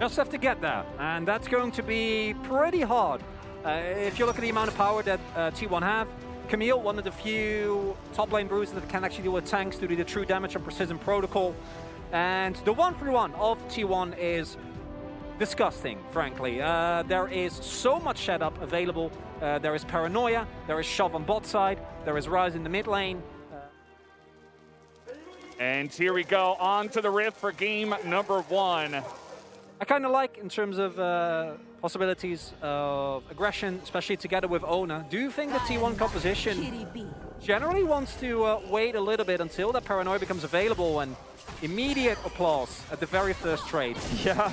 just have to get there, and that's going to be pretty hard. If you look at the amount of power that T1 have, Camille, one of the few top lane bruisers that can actually deal with tanks due to the true damage and precision protocol. And the 1-3-1 of T1 is disgusting, frankly. There is so much setup available. There is Paranoia, there is Shove on bot side, there is Rise in the mid lane. And here we go, on to the Rift for game number 1. I kind of like, in terms of possibilities of aggression, especially together with Ona. Do you think the T1 composition generally wants to wait a little bit until that Paranoia becomes available and immediate applause at the very first trade? Yeah.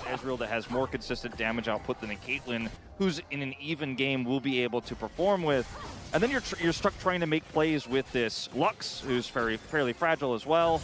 Ezreal that has more consistent damage output than a Caitlyn, who's in an even game will be able to perform with. And then you're stuck trying to make plays with this Lux, who's fairly fragile as well.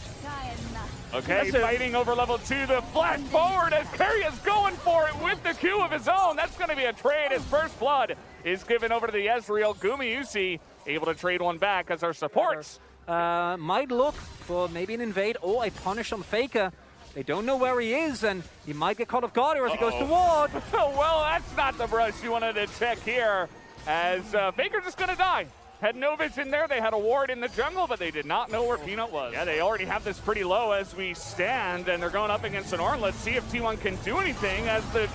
Okay, fighting over level 2, the flash forward as Curry is going for it with the Q of his own. That's going to be a trade. His first blood is given over to the Ezreal. Gumayusi able to trade one back as our supports. Might look for maybe an invade or a punish on Faker. They don't know where he is, and he might get caught off guard here as he goes to ward. Well, that's not the brush you wanted to check here, as Faker's just going to die. Had no vision there. They had a ward in the jungle, but they did not know where Peanut was. Yeah, they already have this pretty low as we stand, and they're going up against an Ornn. Let's see if T1 can do anything, as the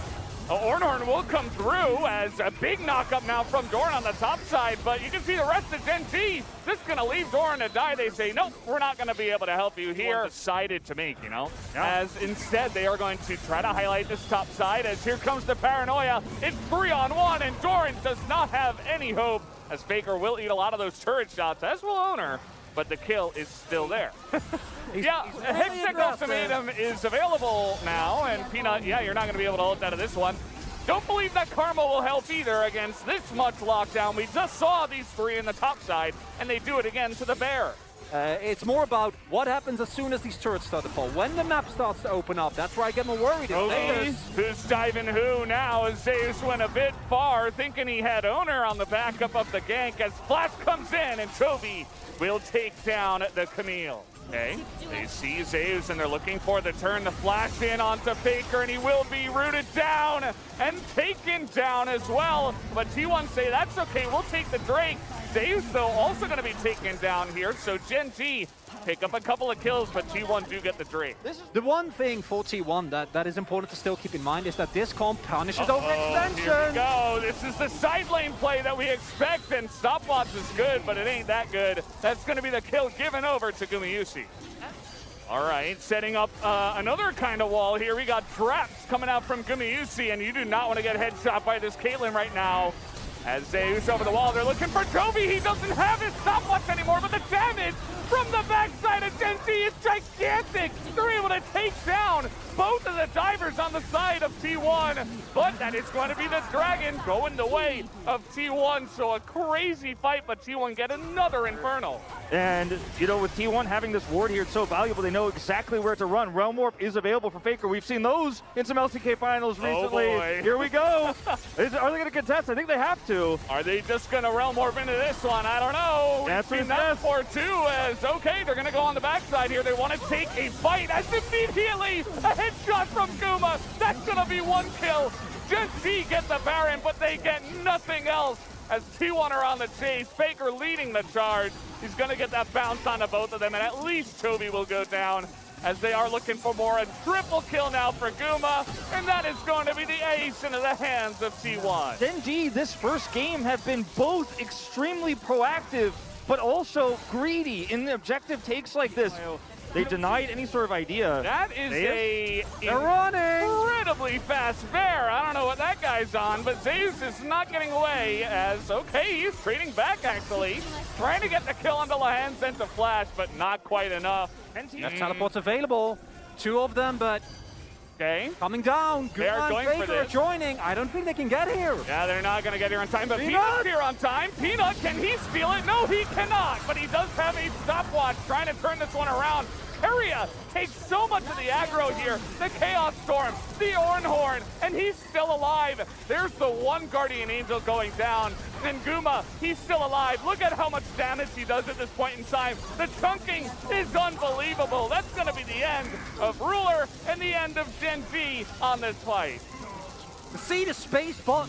Ornn will come through, as a big knock-up now from Doran on the top side, but you can see the rest of Gen.G just going to leave Doran to die. They say, nope, we're not going to be able to help you here. Decided to make, you know, as instead they are going to try to highlight this top side, as here comes the Paranoia. It's 3-on-1, and Doran does not have any hope, as Faker will eat a lot of those turret shots, as will Owner, but the kill is still there. Yeah, Hextech Ultimatum is available now, and Peanut, yeah, you're not going to be able to ult out of this one. Don't believe that Karma will help either against this much lockdown. We just saw these 3 in the top side, and they do it again to the Bear. It's more about what happens as soon as these turrets start to fall. When the map starts to open up, that's where I get more worried. Who's diving who now? As Zeus went a bit far, thinking he had Owner on the backup of the gank, as Flash comes in, and CHOVY will take down the Camille. Okay, they see Zeus, and they're looking for the turn to flash in onto Faker, and he will be rooted down and taken down as well. But T1 say, that's okay, we'll take the Drake. Zeus, though, also going to be taken down here, so Gen.G pick up a couple of kills, but T1 do get the Drake. This is the one thing for T1 that is important to still keep in mind, is that this comp punishes overextension. Here we go. This is the side lane play that we expect, and Stopwatch is good, but it ain't that good. That's going to be the kill given over to Gumayusi. All right, setting up another kind of wall here. We got traps coming out from Gumayusi, and you do not want to get headshot by this Caitlyn right now. As Zeus over the wall, they're looking for CHOVY. He doesn't have his stopwatch anymore, but the damage from the backside of Gen.G is gigantic. They're able to take down both of the divers on the side of T1, but that is going to be the Dragon going the way of T1. So a crazy fight, but T1 get another Infernal. And, you know, with T1 having this ward here, it's so valuable. They know exactly where to run. Realm Warp is available for Faker. We've seen those in some LCK finals recently. Oh boy. Here we go. Are they going to contest? I think they have to. Are they just going to Realm Warp into this one? I don't know. That's We've seen that before too, as okay, they're going to go on the backside here. They want to take a fight, as immediately a headshot from Guma. That's going to be one kill. Gen.G get the Baron, but they get nothing else, as T1 are on the chase. Faker leading the charge. He's going to get that bounce onto both of them, and at least CHOVY will go down, as they are looking for more. A triple kill now for Guma, and that is going to be the ace into the hands of T1. Gen.G, this first game, have been both extremely proactive, but also greedy in the objective takes like this. They denied any sort of idea. That is They're running! Incredibly fast Bear. I don't know what that guy's on, but Zeus is not getting away, as, okay, he's trading back, actually. Trying to get the kill onto Lahan, sent to Flash, but not quite enough. That's teleports available. 2 of them, but okay, coming down. They are going for Faker this. joining. I don't think they can get here. Yeah, they're not going to get here on time, but Peanut's here on time. Peanut, can he steal it? No, he cannot, but he does have a stopwatch trying to turn this one around. Keria takes so much of the aggro here. The Chaos Storm, the Ornhorn, and he's still alive. There's the one Guardian Angel going down. And Guma, he's still alive. Look at how much damage he does at this point in time. The chunking is unbelievable. That's going to be the end of Ruler and the end of Gen.G on this fight. See the space bot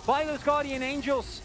by those Guardian Angels.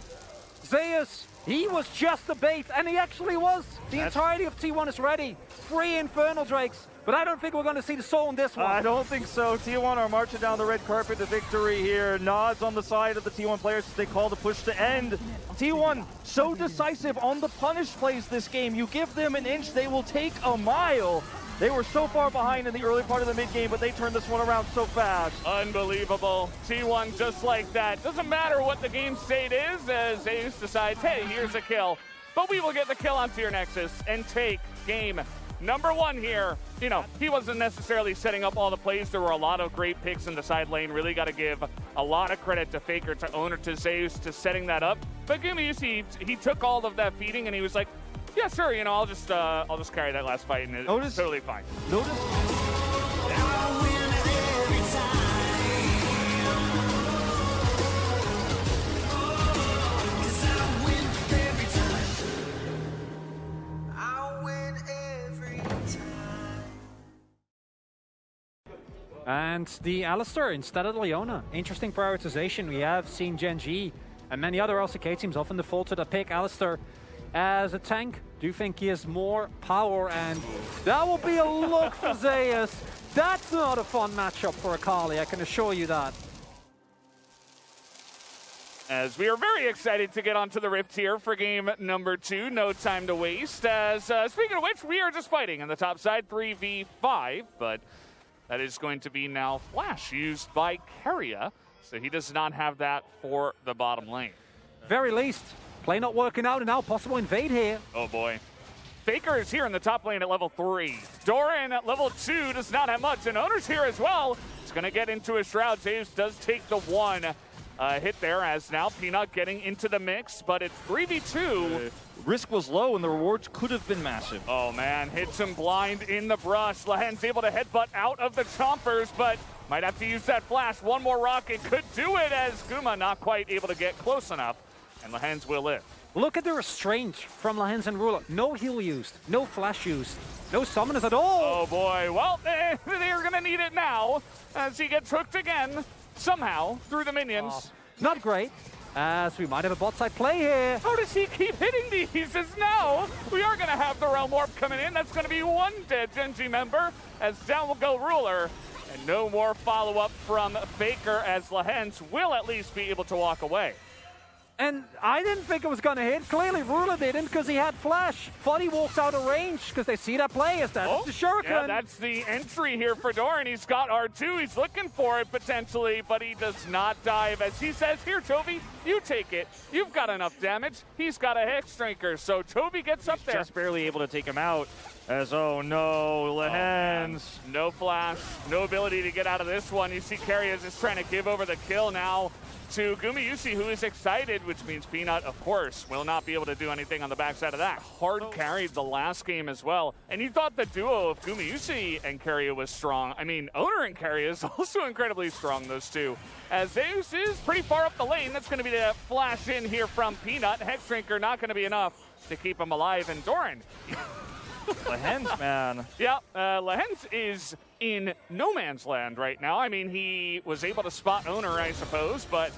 Zeus, he was just a bait, and he actually was. The entirety of T1 is ready. 3 Infernal Drakes, but I don't think we're going to see the soul in this one. I don't think so. T1 are marching down the red carpet to victory here. Nods on the side of the T1 players as they call the push to end. T1 so decisive on the punish plays this game. You give them an inch, they will take a mile. They were so far behind in the early part of the mid-game, but they turned this one around so fast. Unbelievable. T1 just like that. Doesn't matter what the game state is, as Zeus decides, hey, here's a kill. But we will get the kill on Tier Nexus and take game number 1 here. You know, he wasn't necessarily setting up all the plays. There were a lot of great picks in the side lane. Really got to give a lot of credit to Faker, to Owner, to Zeus, to setting that up. But Gumi, he took all of that feeding and he was like, yeah, sure, you know, I'll just carry that last fight and it's totally fine. And the Alistar instead of the Leona. Interesting prioritization. We have seen Gen.G and many other LCK teams often default to the pick Alistar as a tank. Do think he has more power, and that will be a look for Zeus. That's not a fun matchup for Akali, I can assure you that. As we are very excited to get onto the Rift here for game number 2. No time to waste. As speaking of which, we are just fighting on the top side, 3v5, but that is going to be now Flash used by Keria, so he does not have that for the bottom lane. Very least, play not working out, and now possible invade here. Oh boy. Faker is here in the top lane at level 3. Doran at level 2 does not have much, and Owner's here as well. It's going to get into a Shroud. Zeus does take the 1 hit there, as now Peanut getting into the mix, but it's 3v2. Risk was low and the rewards could have been massive. Oh man, hits him blind in the brush. Lahen's able to headbutt out of the chompers, but might have to use that flash. One more rocket could do it, as Guma not quite able to get close enough, and Lahen's will live. Look at the restraint from Lahen's and Ruler. No heal used, no flash used, no summoners at all. Oh boy, well, they're gonna need it now, as he gets hooked again, somehow, through the minions. Not great, as we might have a bot side play here. How does he keep hitting these? As now, we are gonna have the Realm Warp coming in. That's gonna be 1 dead Gen.G member, as down will go Ruler. And no more follow-up from Faker, as Lahen's will at least be able to walk away. And I didn't think it was going to hit. Clearly, Ruler didn't because he had flash. Fuddy walks out of range because they see that play as that's the Shuriken. Yeah, that's the entry here for Doran. He's got R2. He's looking for it potentially, but he does not dive. As he says, here, CHOVY, you take it. You've got enough damage. He's got a Hex Drinker, so CHOVY gets up there. Just barely able to take him out. As, oh no, Lahen's. No flash, no ability to get out of this one. You see Keria is just trying to give over the kill now to Gumayusi, who is excited, which means Peanut, of course, will not be able to do anything on the backside of that. Hard carried the last game as well. And you thought the duo of Gumayusi and Keria was strong. I mean, Owner and Keria is also incredibly strong, those two. As Zeus is pretty far up the lane. That's going to be the flash in here from Peanut. Hex Drinker not going to be enough to keep him alive. And Doran. Lahen's, man. Yeah, Lahen's is in no man's land right now. I mean, he was able to spot Owner, I suppose, but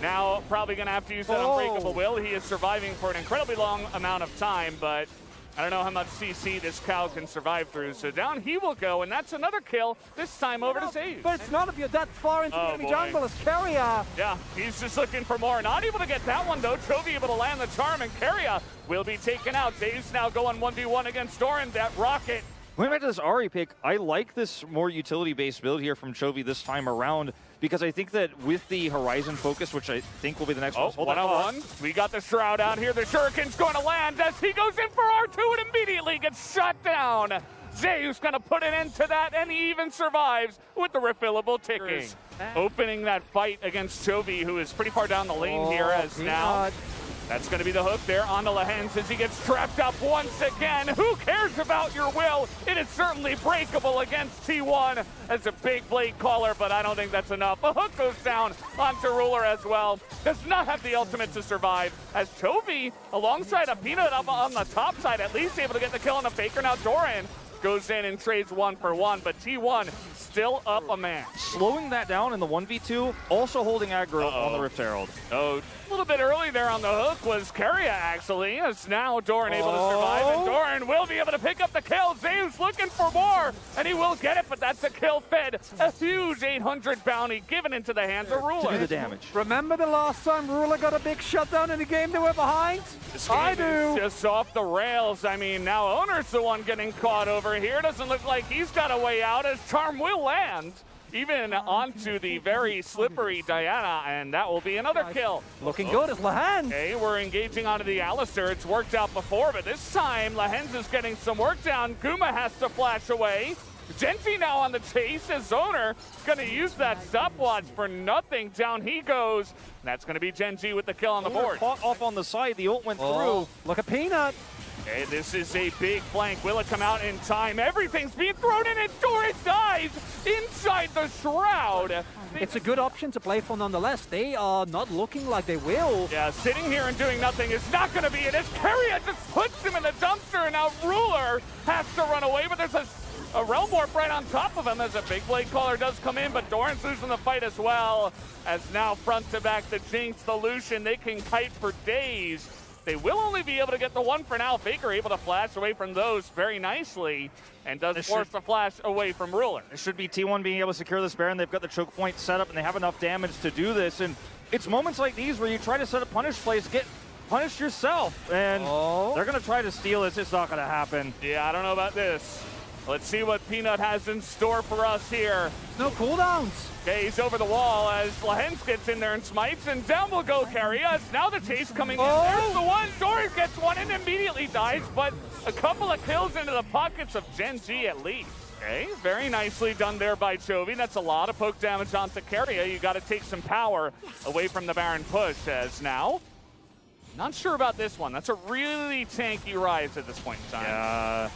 now probably going to have to use that Unbreakable Will. He is surviving for an incredibly long amount of time, but I don't know how much CC this cow can survive through. So down he will go, and that's another kill, this time over to Zeus. But it's not if you're that far into the enemy jungle as Keria. Yeah, he's just looking for more. Not able to get that one, though. CHOVY able to land the charm, and Keria will be taken out. Zeus now going 1v1 against Doran. That rocket. Going back to this Ahri pick, I like this more utility-based build here from CHOVY this time around, because I think that with the Horizon focus, which I think will be the next one. Oh, 1-on-1. We got the Shroud out here. The Shuriken's going to land as he goes in for R2 and immediately gets shot down. Zeus going to put an end to that, and he even survives with the refillable ticking. Opening that fight against CHOVY, who is pretty far down the lane here, as now That's going to be the hook there on the Lehens as he gets trapped up once again. Who cares about your will? It is certainly breakable against T1 as a big blade caller, but I don't think that's enough. A hook goes down onto Ruler as well. Does not have the ultimate to survive as CHOVY, alongside a Peanut up on the top side, at least able to get the kill on the Faker. Now Doran goes in and trades 1-for-1, but T1 still up a man. Slowing that down in the 1v2, also holding aggro on the Rift Herald. Oh, a little bit early there on the hook was Keria, actually. As now Doran able to survive, and Doran will be able to pick up the kill. Zeus looking for more, and he will get it, but that's a kill fed. A huge 800 bounty given into the hands of Ruler. To do the damage. Remember the last time Ruler got a big shutdown in the game they were behind? I do. Just off the rails. I mean, now Owner's the one getting caught over here. Doesn't look like he's got a way out as Charm will land. Even onto the very slippery Diana, and that will be another kill. Looking good as Lehens. Okay, we're engaging onto the Alistair. It's worked out before, but this time Lehens is getting some work down. Guma has to flash away. Gen.G now on the chase as Owner going to use that stopwatch for nothing. Down he goes. That's going to be Gen.G with the kill on the board. Caught off on the side, the ult went through. Look at Peanut. Okay, this is a big flank. Will it come out in time? Everything's being thrown in, and Doran dies inside the shroud. It's a good option to play for nonetheless. They are not looking like they will. Yeah, sitting here and doing nothing is not going to be it. As Keria just puts him in the dumpster, and now Ruler has to run away, but there's a Realm Warp right on top of him as a big blade caller does come in, but Doran's losing the fight as well. As now front to back, the Jinx, the Lucian, they can kite for days. They will only be able to get the one for now. Faker able to flash away from those very nicely and does force the flash away from Ruler. It should be T1 being able to secure this Baron. They've got the choke point set up and they have enough damage to do this. And it's moments like these where you try to set a punish plays, get punished yourself. And they're going to try to steal this. It's not going to happen. Yeah, I don't know about this. Let's see what Peanut has in store for us here. No cooldowns. Okay, he's over the wall as Lehens gets in there and smites, and down will go Keria. Now the chase coming in. There's the one. Doran gets one and immediately dies, but a couple of kills into the pockets of Gen.G at least. Okay, very nicely done there by CHOVY. That's a lot of poke damage onto Keria. You got to take some power away from the Baron push as now. Not sure about this one. That's a really tanky rise at this point in time. Yeah.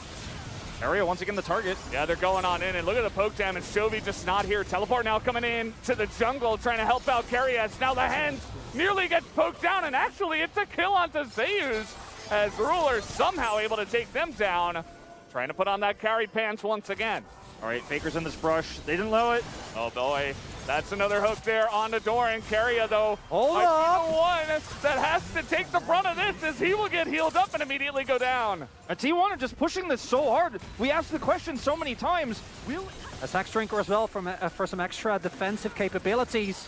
Keria once again the target. Yeah, they're going on in, and look at the poke damage. CHOVY just not here. Teleport now coming in to the jungle, trying to help out Keria. Now the Hens nearly gets poked down, and actually it's a kill onto Zeus as Ruler somehow able to take them down. Trying to put on that carry pants once again. All right, Faker's in this brush. They didn't allow it. Oh boy, that's another hook there on the Doran. Keria though, hold up. The one that has to take the brunt of this as he will get healed up and immediately go down. T1 are just pushing this so hard. We asked the question so many times. Will a Sax Drinker as well for some extra defensive capabilities.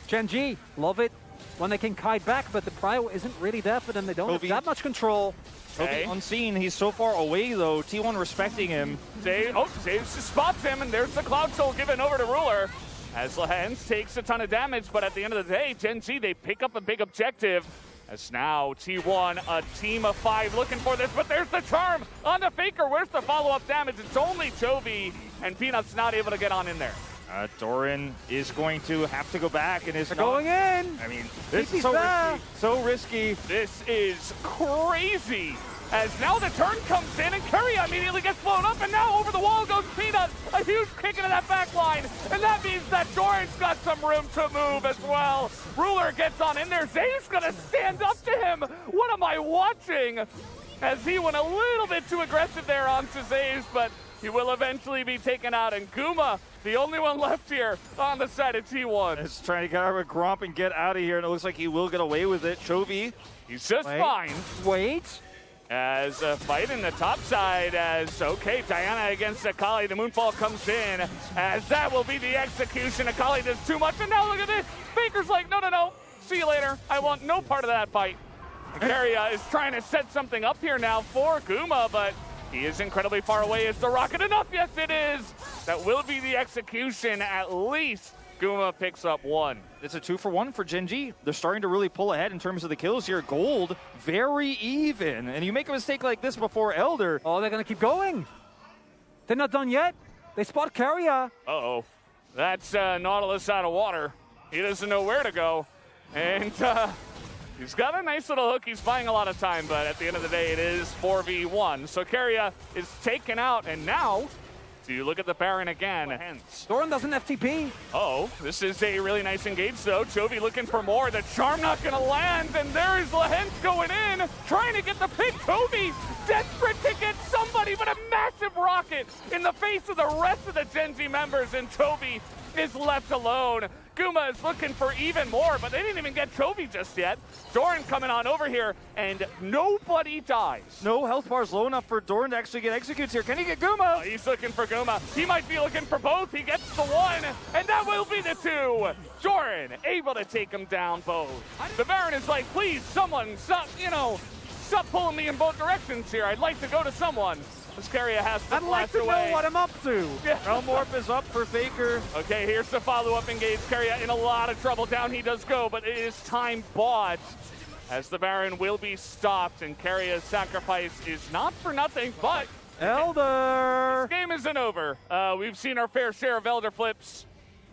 Gen.G, love it when they can kite back, but the prio isn't really there for them. They don't have that much control. Okay. Unseen, he's so far away though. T1 respecting him. Zaves spots him, and there's the Cloud Soul given over to Ruler. As Lehens takes a ton of damage, but at the end of the day, Gen.G, they pick up a big objective. As now T1, a team of 5 looking for this, but there's the charm on the Faker. Where's the follow-up damage? It's only CHOVY, and Peanut's not able to get on in there. Doran is going to have to go back and is going in. I mean, this is so risky. So risky. This is crazy. As now the turn comes in and Keria immediately gets blown up, and now over the wall goes Peanut. A huge kick into that back line, and that means that Doran's got some room to move as well. Ruler gets on in there. Zave's gonna stand up to him. What am I watching? As he went a little bit too aggressive there onto Zaves, but he will eventually be taken out, and Guma, the only one left here on the side of T1. He's trying to get out of a Gromp and get out of here, and it looks like he will get away with it. CHOVY. He's just fine. Wait. As a fight in the top side, as Diana against Akali, the Moonfall comes in, as that will be the execution. Akali does too much, and now look at this. Faker's like, no, see you later. I want no part of that fight. Keria is trying to set something up here now for Guma, but he is incredibly far away. Is the rocket enough? Yes, it is. That will be the execution. At least Guma picks up 1. It's a 2-for-1 for Gen.G. They're starting to really pull ahead in terms of the kills here. Gold, very even. And you make a mistake like this before Elder. Oh, they're going to keep going. They're not done yet. They spot Keria. Uh-oh. That's Nautilus out of water. He doesn't know where to go. And He's got a nice little hook. He's buying a lot of time, but at the end of the day, it is 4v1. So Keria is taken out, and now, do you look at the Baron again? Doran doesn't FTP. Oh, this is a really nice engage, though. Chovy looking for more. The charm not going to land, and there is Lehens going in, trying to get the pick. Chovy desperate to get somebody, but a massive rocket in the face of the rest of the Gen.G members, and Chovy is left alone. Guma is looking for even more, but they didn't even get Chovy just yet. Doran coming on over here, and nobody dies. No health bars low enough for Doran to actually get executes here. Can he get Guma? He's looking for Guma. He might be looking for both. He gets the one, and that will be the two. Doran able to take him down both. The Baron is like, please, someone, stop pulling me in both directions here. I'd like to go to someone. This Keria has to I'd like to away. know what I'm up to. Yeah. Elmorph is up for Faker. Okay, here's the follow-up engage. Keria in a lot of trouble. Down he does go, but it is time bought as the Baron will be stopped, and Keria's sacrifice is not for nothing, but Elder! this game isn't over. We've seen our fair share of Elder flips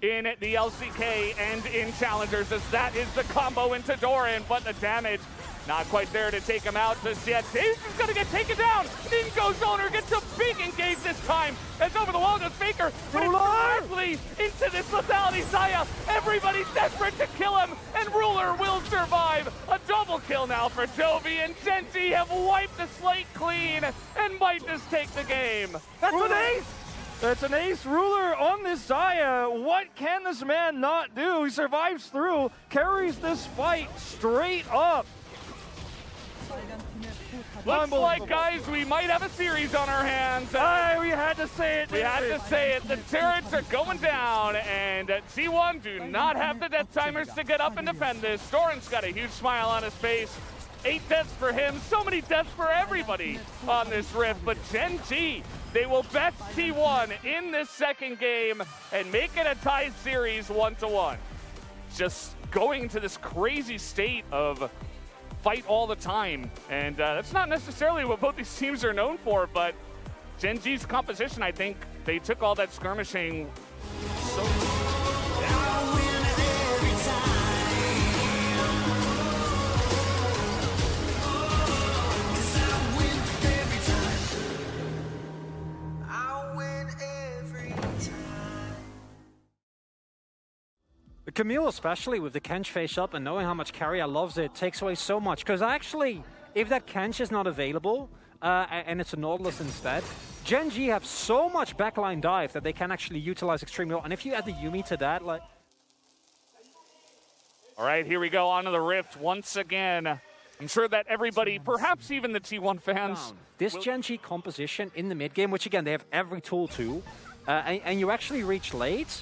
in the LCK and in Challengers, as that is the combo into Doran, but the damage not quite there to take him out just yet. Davis is going to get taken down. In goes Owner, gets a big engage this time. As over the wall goes Faker, but it's directly into this lethality Saya. Everybody's desperate to kill him, and Ruler will survive. A double kill now for Chovy, and Gen.G have wiped the slate clean and might just take the game. That's an ace! That's an ace. Ruler on this Zaya. What can this man not do? He survives through, carries this fight straight up. Looks like, guys, we might have a series on our hands. We had to say it. We had to say it. The turrets are going down, and T1 do not have the death timers to get up and defend this. Doran's got a huge smile on his face. 8 deaths for him. So many deaths for everybody on this rift. But Gen.G, they will best T1 in this second game and make it a tied series 1-1. Just going into this crazy state of fight all the time, and that's not necessarily what both these teams are known for, but Gen.G's composition, I think they took all that skirmishing Camille, especially with the Kench face up and knowing how much Keria loves it, takes away so much. Because actually, if that Kench is not available and it's a Nautilus instead, Gen.G have so much backline dive that they can actually utilize extremely well. And if you add the Yuumi to that, like... All right, here we go onto the Rift once again. I'm sure that everybody, perhaps even the T1 fans... This Gen.G composition in the mid game, which again, they have every tool to, and you actually reach late,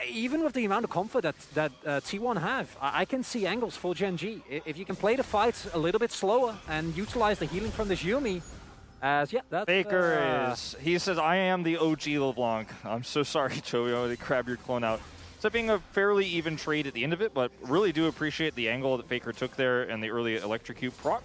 even with the amount of comfort that T1 have, I can see angles for Gen.G. If you can play the fights a little bit slower and utilize the healing from this Yuumi, that's... Faker he says, I am the OG LeBlanc. I'm so sorry, Chovy, I would grab your clone out. So being a fairly even trade at the end of it, but really do appreciate the angle that Faker took there and the early electrocute proc.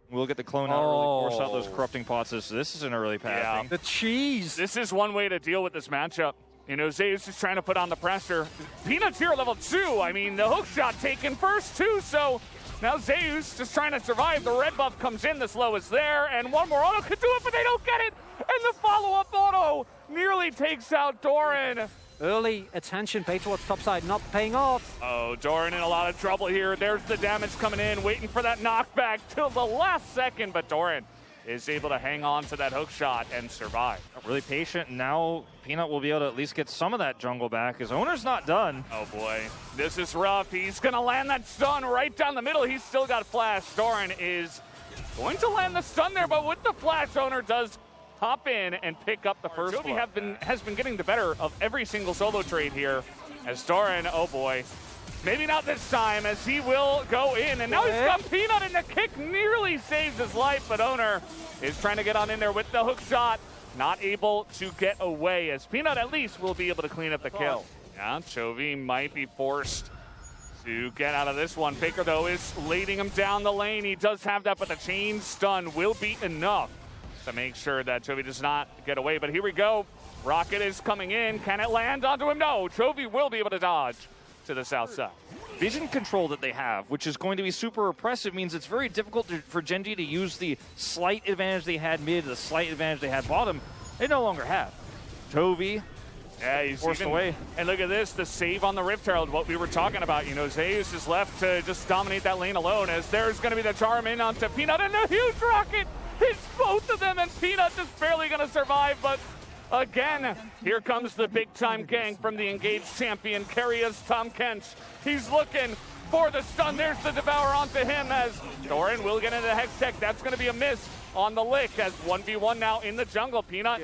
We'll get the clone out early, force out those corrupting pots. This is an early path. Yeah. The cheese! This is one way to deal with this matchup. You know, Zeus is trying to put on the pressure. Peanut's here level 2. I mean, the hook shot taken first, too, so now Zeus just trying to survive. The red buff comes in, the slow is there, and one more auto could do it, but they don't get it! And the follow-up auto nearly takes out Doran. Early attention paid towards topside, not paying off. Oh, Doran in a lot of trouble here. There's the damage coming in, waiting for that knockback till the last second, but Doran is able to hang on to that hook shot and survive. Really patient, and now Peanut will be able to at least get some of that jungle back. His owner's not done. Oh boy, this is rough. He's gonna land that stun right down the middle. He's still got flash. Doran is going to land the stun there, but with the flash, owner does hop in and pick up the first one. CHOVY has been getting the better of every single solo trade here, as Doran, oh boy, maybe not this time, as he will go in, and now he's got Peanut, and the kick nearly saves his life, but Owner is trying to get on in there with the hook shot, not able to get away, as Peanut at least will be able to clean up the kill. Yeah, Chovy might be forced to get out of this one. Faker, though, is leading him down the lane. He does have that, but the chain stun will be enough to make sure that Chovy does not get away. But here we go. Rocket is coming in. Can it land onto him? No. Chovy will be able to dodge to the south side. vision control that they have, which is going to be super oppressive, means it's very difficult for Gen.G to use the slight advantage they had mid, the slight advantage they had bottom. They no longer have. CHOVY, yeah, he's forced away. And look at this, the save on the Rift Herald, what we were talking about. You know, Zeus is left to just dominate that lane alone, as there's going to be the charm in onto Peanut, and a huge rocket hits both of them, and Peanut just barely going to survive, but again, here comes the big-time gank from the engaged champion, Carria's Tom Kent. He's looking for the stun. There's the Devour onto him, as Doran will get into the Hex Tech. That's going to be a miss on the lick, as 1v1 now in the jungle. Peanut.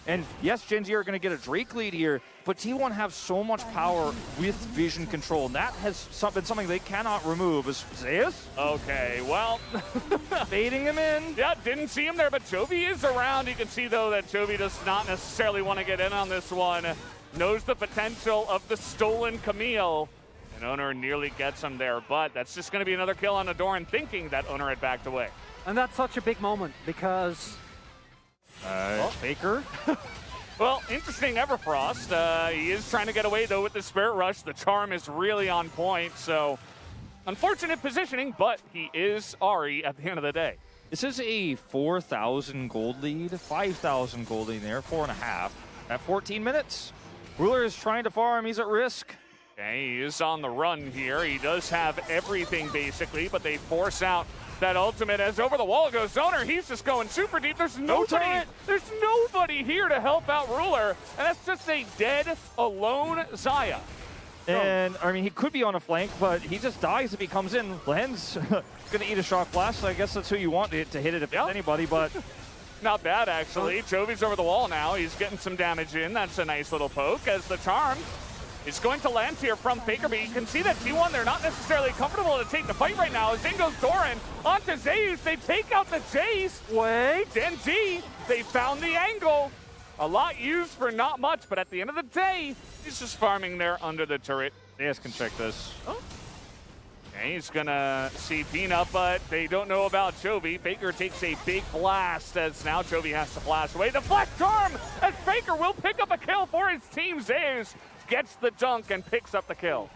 And yes, Gen.G are going to get a Drake lead here, but T1 have so much power with vision control, and that has been something they cannot remove. Is Zeus? Okay, well. Baiting him in. Yeah, didn't see him there, but CHOVY is around. You can see, though, that CHOVY does not necessarily want to get in on this one. Knows the potential of the stolen Camille. And Owner nearly gets him there, but that's just going to be another kill on Adoran, thinking that Owner had backed away. And that's such a big moment, because... Faker. Well, interesting Everfrost. He is trying to get away, though, with the Spirit Rush. The charm is really on point, so unfortunate positioning, but he is Ahri at the end of the day. This is a 4,000 gold lead, 5,000 gold lead there, 4.5. At 14 minutes, Ruler is trying to farm. He's at risk. Okay, he is on the run here. He does have everything, basically, but they force out that ultimate as over the wall goes Owner. He's just going super deep. There's nobody here to help out Ruler, and that's just a dead, alone Xayah. And, I mean, he could be on a flank, but he just dies if he comes in. Len's going to eat a shock blast, so I guess that's who you want to hit it if it's anybody, but... Not bad, actually. CHOVY's over the wall now. He's getting some damage in. That's a nice little poke, as the charm is going to land here from Faker, but you can see that T1, they're not necessarily comfortable to take the fight right now. As in goes Doran onto Zeus. They take out the chase. Wait. Gen.G, they found the angle. A lot used for not much, but at the end of the day, he's just farming there under the turret. Yes, can check this. Oh. Okay, he's gonna see Peanut, but they don't know about CHOVY. Faker takes a big blast, as now CHOVY has to blast away. The flash charm, as Faker will pick up a kill for his team. Zeus gets the dunk and picks up the kill.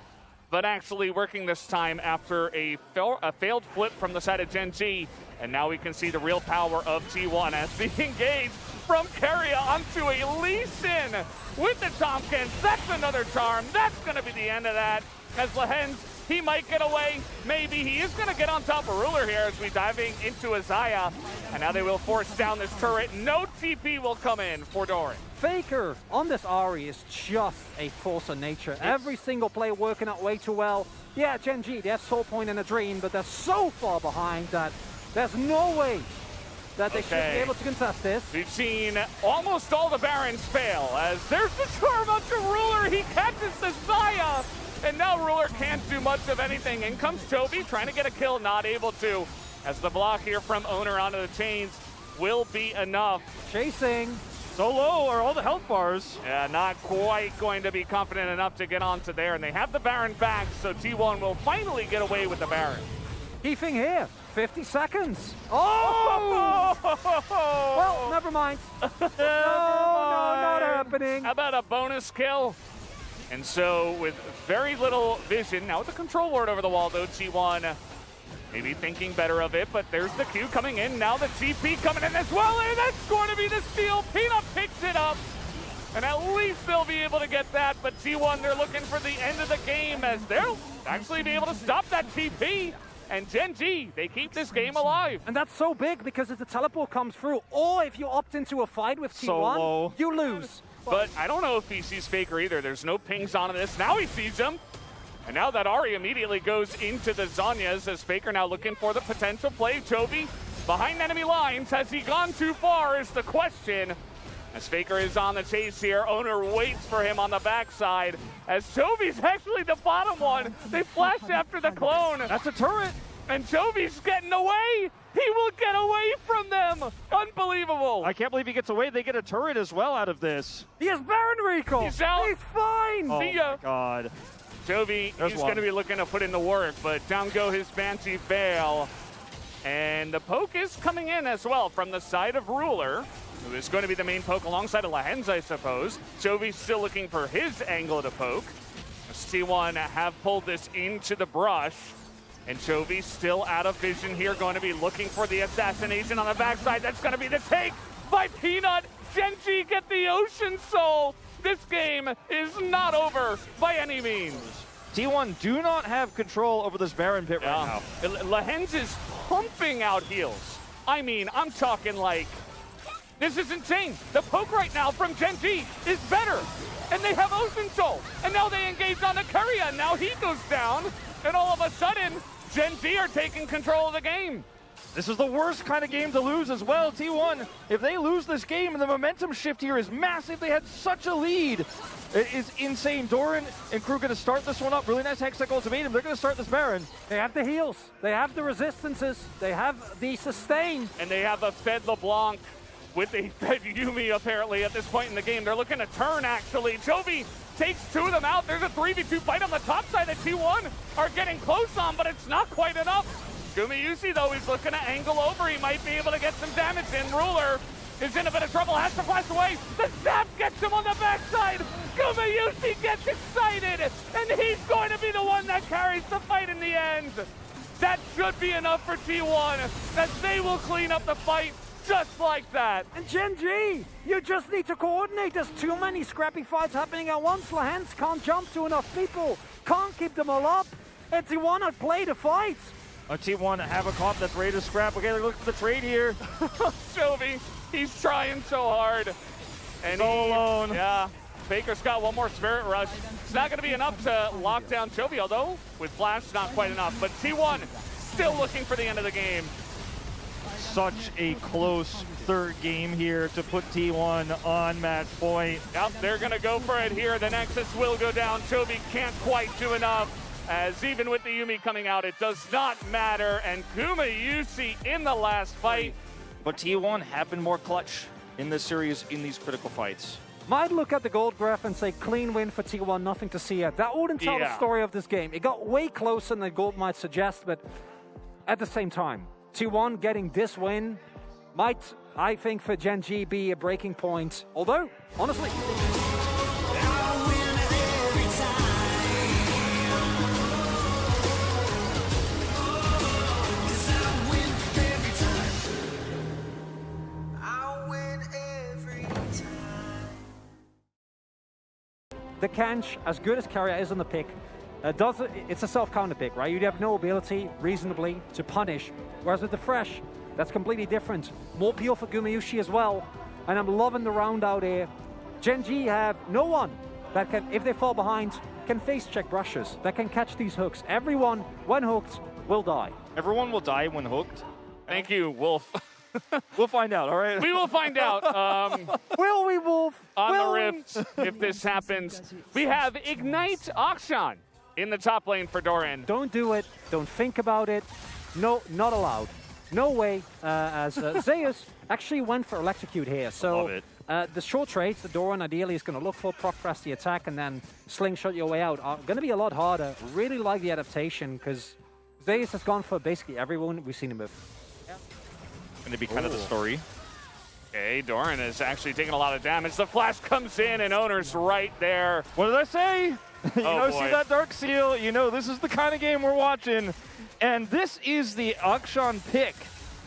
But actually working this time after a failed flip from the side of Gen.G. And now we can see the real power of T1 as the engage from Carria onto a Lee Sin with the Tompkins. That's another charm. That's going to be the end of that. As Lehens, he might get away. Maybe he is going to get on top of Ruler here as we diving into a Xayah. And now they will force down this turret. No TP will come in for Doran. Faker on this Ahri is just a force of nature. Every single play working out way too well. Yeah, Gen.G, they have Soul Point and a Dream, but they're so far behind that there's no way that they should be able to contest this. We've seen almost all the Barons fail, as there's the charm up to Ruler. He catches the Xayah, and now Ruler can't do much of anything. In comes CHOVY, trying to get a kill, not able to, as the block here from Owner onto the chains will be enough. Chasing. So low are all the health bars. Yeah, not quite going to be confident enough to get onto there, and they have the Baron back, so T1 will finally get away with the Baron. Keeping here, 50 seconds. Oh! Well, never mind. No, not happening. How about a bonus kill? And so with very little vision, now with the control ward over the wall though, T1 maybe thinking better of it, but there's the Q coming in. Now the TP coming in as well, and that's going to be the steal. Peanut picks it up, and at least they'll be able to get that, but T1, they're looking for the end of the game as they'll actually be able to stop that TP. And Gen.G, they keep this game alive. And that's so big because if the teleport comes through, or if you opt into a fight with T1, you lose. But I don't know if he sees Faker either. There's no pings on this. Now he sees him. And now that Ahri immediately goes into the Zanyas as Faker now looking for the potential play. CHOVY behind enemy lines. Has he gone too far is the question. As Faker is on the chase here, Owner waits for him on the backside. As CHOVY's actually the bottom one. They flash after the clone. That's a turret. And CHOVY's getting away. He will get away from them. Unbelievable. I can't believe he gets away. They get a turret as well out of this. He has Baron recall. He's out. He's fine. Oh See ya. my God. CHOVY, he's going to be looking to put in the work, but down go his Banshee Veil. And the poke is coming in as well from the side of Ruler, who is going to be the main poke alongside of Lehens, I suppose. CHOVY's still looking for his angle to poke. first. T1 have pulled this into the brush. And CHOVY still out of vision here, going to be looking for the assassination on the backside. That's going to be the take by Peanut. Gen.G get the Ocean Soul. This game is not over by any means. T1 do not have control over this Baron pit right now. Lehens is pumping out heals. I mean, I'm talking like, this is insane. The poke right now from Gen.G is better. And they have Ocean Soul. And now they engage on the Courier. Now he goes down. And all of a sudden, Gen.G are taking control of the game. This is the worst kind of game to lose as well. T1, if they lose this game, the momentum shift here is massive. They had such a lead. It is insane. Doran and crew going to start this one up. Really nice Hextech ultimatum. They're going to start this Baron. They have the heals. They have the resistances. They have the sustain. And they have a Fed LeBlanc with a Fed Yuumi apparently at this point in the game. They're looking to turn actually. CHOVY takes two of them out. There's a 3v2 fight on the top side that T1 are getting close on, but it's not quite enough. Gumayusi, though, is looking to angle over. He might be able to get some damage in. Ruler is in a bit of trouble, has to flash away. The zap gets him on the backside. Gumayusi gets excited, and he's going to be the one that carries the fight in the end. That should be enough for T1, that they will clean up the fight just like that. And Gen.G, you just need to coordinate. There's too many scrappy fights happening at once. Lehens can't jump to enough people, can't keep them all up. And T1 had played the fight. T1 have a comp that's ready to scrap. Okay, they're looking for the trade here. CHOVY, he's trying so hard. And he's all alone. Yeah, Faker's got one more Spirit Rush. It's not going to be enough to lock down CHOVY, although with Flash, not quite enough. But T1 still looking for the end of the game. Such a close third game here to put T1 on match point. Yep, they're going to go for it here. The Nexus will go down. CHOVY can't quite do enough. As even with the Yuumi coming out, it does not matter. And Gumayusi in the last fight. But T1 have been more clutch in this series in these critical fights. Might look at the gold graph and say clean win for T1, nothing to see yet. That wouldn't tell the story of this game. It got way closer than the gold might suggest, but at the same time, T1 getting this win might, I think, for Gen.G be a breaking point. Although, honestly, the Kench, as good as Carrier is on the pick, it's a self-counter pick, right? You have no ability, reasonably, to punish. Whereas with the Fresh, that's completely different. More peel for Gumayusi as well. And I'm loving the round out here. Gen.G have no one that can, if they fall behind, can face check brushes, that can catch these hooks. Everyone, when hooked, will die. Everyone will die when hooked? Thank you, Wolf. We'll find out, all right? We will find out. Will we, Wolf? On the Rift, if this happens. We have Ignite Akshan in the top lane for Doran. Don't do it. Don't think about it. No, not allowed. No way. As Zeus actually went for Electrocute here. So the short trades, the Doran ideally is going to look for, proc press the attack, and then slingshot your way out. Are going to be a lot harder. Really like the adaptation because Zeus has gone for basically everyone we've seen him with. Going to be kind of the story. Okay, Doran is actually taking a lot of damage. The flash comes in, and Owner's right there. What did I say? You know, see that Dark Seal? You know, this is the kind of game we're watching. And this is the Akshan pick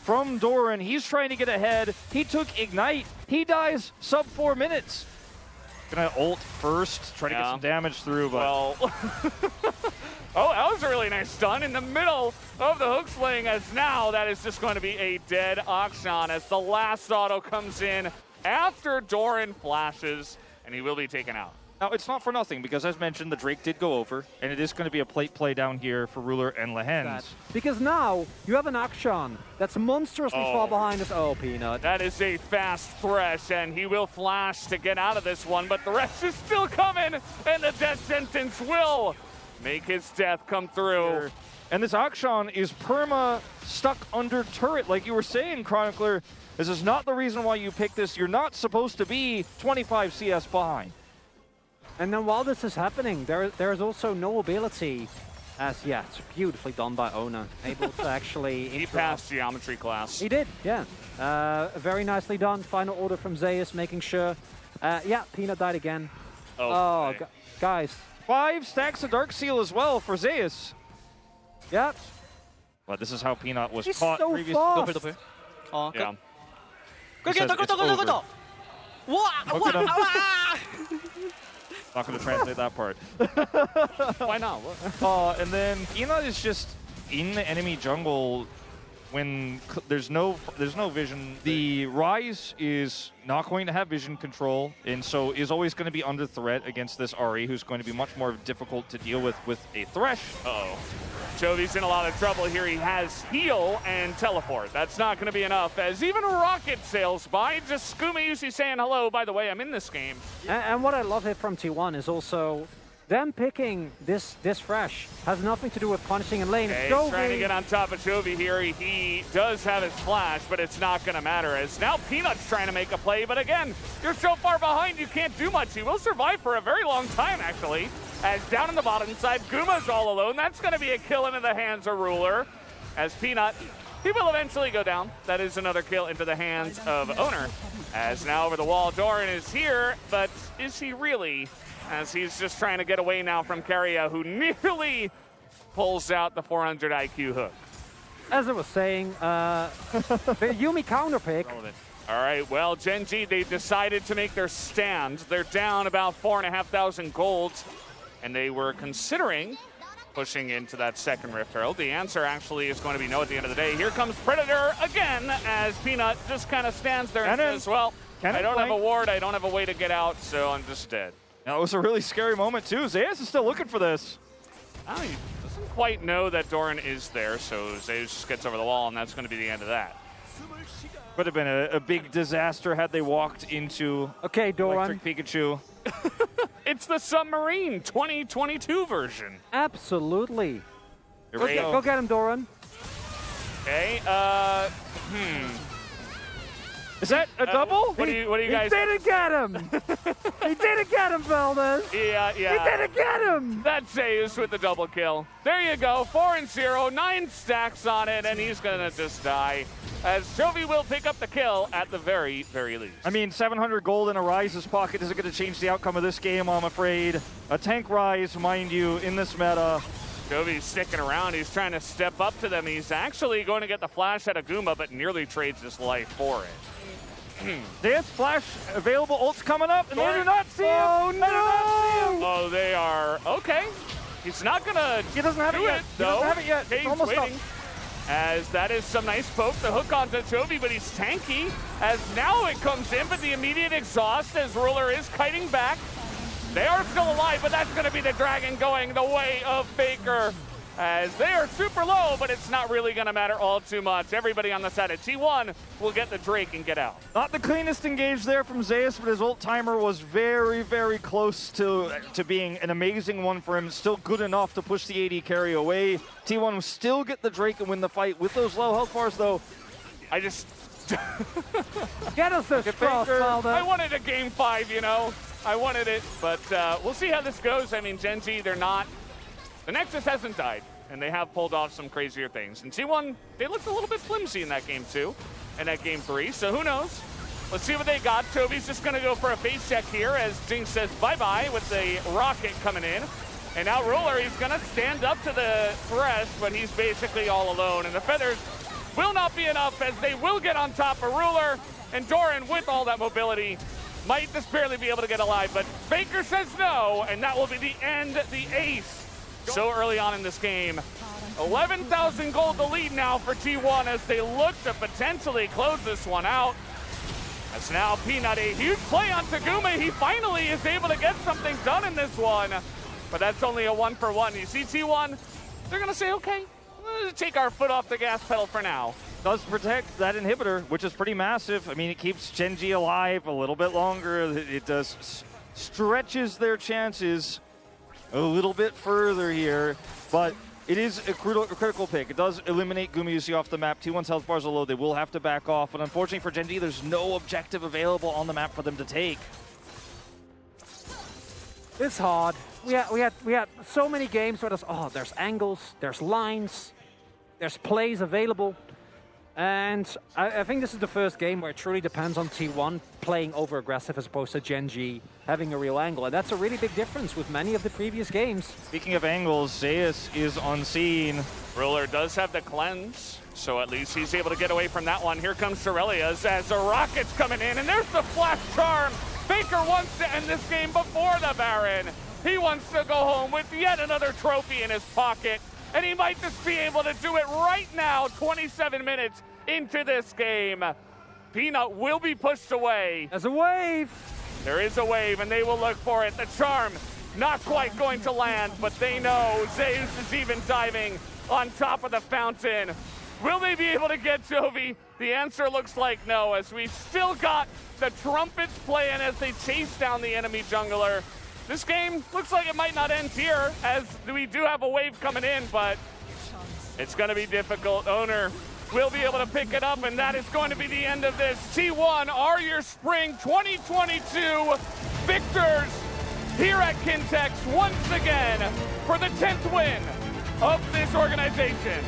from Doran. He's trying to get ahead. He took Ignite. He dies sub 4 minutes. Gonna ult first, try to get some damage through, but... Well... Oh, that was a really nice stun in the middle of the hook sling, as now that is just going to be a dead Akshan as the last auto comes in after Doran flashes, and he will be taken out. Now, it's not for nothing, because as mentioned, the Drake did go over, and it is going to be a plate play down here for Ruler and Lehens. Because now, you have an Akshan that's monstrously far behind us. Oh, Peanut. That is a fast Thresh, and he will flash to get out of this one, but the rest is still coming, and the death sentence will make his death come through. And this Akshan is perma stuck under turret, like you were saying, Chronicler. This is not the reason why you picked this. You're not supposed to be 25 CS behind. And then while this is happening, there is also no ability as, it's beautifully done by Owner. Able to actually... He passed geometry class. He did, yeah. Very nicely done. Final order from Zeus, making sure. Peanut died again. Oh guys. 5 stacks of Dark Seal as well for Zeus. Yep. But this is how Peanut was He's caught so previously. fast. 더블. 어, Yeah. He says it's over. 와, Look at him. 와. Not going to translate that part. Why not? And then Peanut is just in the enemy jungle when there's no vision. The Ryze is not going to have vision control, and so is always going to be under threat against this Ahri, who's going to be much more difficult to deal with a Thresh. Uh-oh. Chovy's in a lot of trouble here. He has heal and teleport. That's not going to be enough, as even Rocket sails by. Just Scoomy usually saying, hello, by the way, I'm in this game. And what I love here from T1 is also them picking this Thresh has nothing to do with punishing in lane. Okay, Chovy, he's trying to get on top of Chovy here. He does have his flash, but it's not going to matter, as now Peanut's trying to make a play. But again, you're so far behind, you can't do much. He will survive for a very long time, actually, as down in the bottom side, Guma's all alone. That's going to be a kill into the hands of Ruler, as Peanut, he will eventually go down. That is another kill into the hands of Owner, as now over the wall, Doran is here, but is he really? As he's just trying to get away now from Keria, who nearly pulls out the 400 IQ hook. as I was saying, the Yuumi counter pick. All right, well, Gen.G, they decided to make their stand. They're down about 4,500 gold, and they were considering pushing into that second Rift Herald. The answer actually is going to be no at the end of the day. Here comes Predator again, as Peanut just kind of stands there and says, well, I don't have a ward, I don't have a way to get out, so I'm just dead. That was a really scary moment, too. Zeus is still looking for this. Oh, he doesn't quite know that Doran is there, so Zeus just gets over the wall, and that's going to be the end of that. Would have been a big disaster had they walked into Doran. Electric Pikachu. It's the Submarine 2022 version. Absolutely. Here we go. Go get him, Doran. Okay, Is that a double? What do you guys? He didn't get him. He didn't get him, Valdez. Yeah. He didn't get him. That's Zeus with the double kill. There you go, 4-0, 9 stacks on it, and he's gonna just die. As Chovy will pick up the kill at the very, very least. I mean, 700 gold in a Ryze's pocket isn't going to change the outcome of this game, I'm afraid. A tank Ryze, mind you, in this meta. Chovy's sticking around. He's trying to step up to them. He's actually going to get the flash out of Guma, but nearly trades his life for it. Dance flash available. Ult's coming up, and they do not see him. Oh, no. Oh, they are okay. He's not gonna. He doesn't have it yet. He doesn't have it yet. Okay, It's he's almost waiting. up. As that is some nice poke, the hook onto Chovy, but he's tanky. As now it comes in, but the immediate exhaust as Ruler is kiting back. They are still alive, but that's going to be the dragon going the way of Faker. As they are super low, but it's not really going to matter all too much. Everybody on the side of T1 will get the Drake and get out. Not the cleanest engage there from Zeus, but his ult timer was very, very close to being an amazing one for him. Still good enough to push the AD carry away. T1 will still get the Drake and win the fight. With those low health bars, though, I just... Get us this cross, Valdez. I wanted a game 5, you know. I wanted it, but we'll see how this goes. I mean, Gen.G, they're not... The Nexus hasn't died, and they have pulled off some crazier things. And T1, they looked a little bit flimsy in that game 2 and that game 3, so who knows? Let's see what they got. Chovy's just going to go for a face check here as Jinx says bye-bye with the rocket coming in. And now Ruler, he's going to stand up to the Thresh, but he's basically all alone. And the Feathers will not be enough as they will get on top of Ruler. And Doran, with all that mobility, might just barely be able to get alive. But Faker says no, and that will be the end, the ace. So early on in this game. 11,000 gold the lead now for T1 as they look to potentially close this one out. As now Peanut, a huge play on Taguma. He finally is able to get something done in this one. But that's only a 1-for-1. You see T1, they're going to say, okay, let's take our foot off the gas pedal for now. does protect that inhibitor, which is pretty massive. I mean, it keeps Gen.G alive a little bit longer. It does stretches their chances a little bit further here, but it is a critical pick. It does eliminate Gumayusi off the map. T1's health bars are low. They will have to back off, but unfortunately for Gen.G, there's no objective available on the map for them to take. It's hard. We had so many games where there's angles, there's lines, there's plays available. And I think this is the first game where it truly depends on T1 playing over-aggressive as opposed to Gen.G having a real angle. And that's a really big difference with many of the previous games. Speaking of angles, Zeus is on scene. Ruler does have the cleanse, so at least he's able to get away from that one. Here comes Shirelia's as the Rocket's coming in, and there's the flash charm. Faker wants to end this game before the Baron. He wants to go home with yet another trophy in his pocket, and he might just be able to do it right now, 27 minutes into this game. Peanut will be pushed away. There's a wave. There is a wave, and they will look for it. The charm not quite going to land, but they know Zeus is even diving on top of the fountain. Will they be able to get CHOVY? The answer looks like no, as we still got the trumpets playing as they chase down the enemy jungler. This game looks like it might not end here, as we do have a wave coming in, but it's going to be difficult. Owner will be able to pick it up, and that is going to be the end of this. T1 are your spring 2022 victors here at Kintex once again for the 10th win of this organization.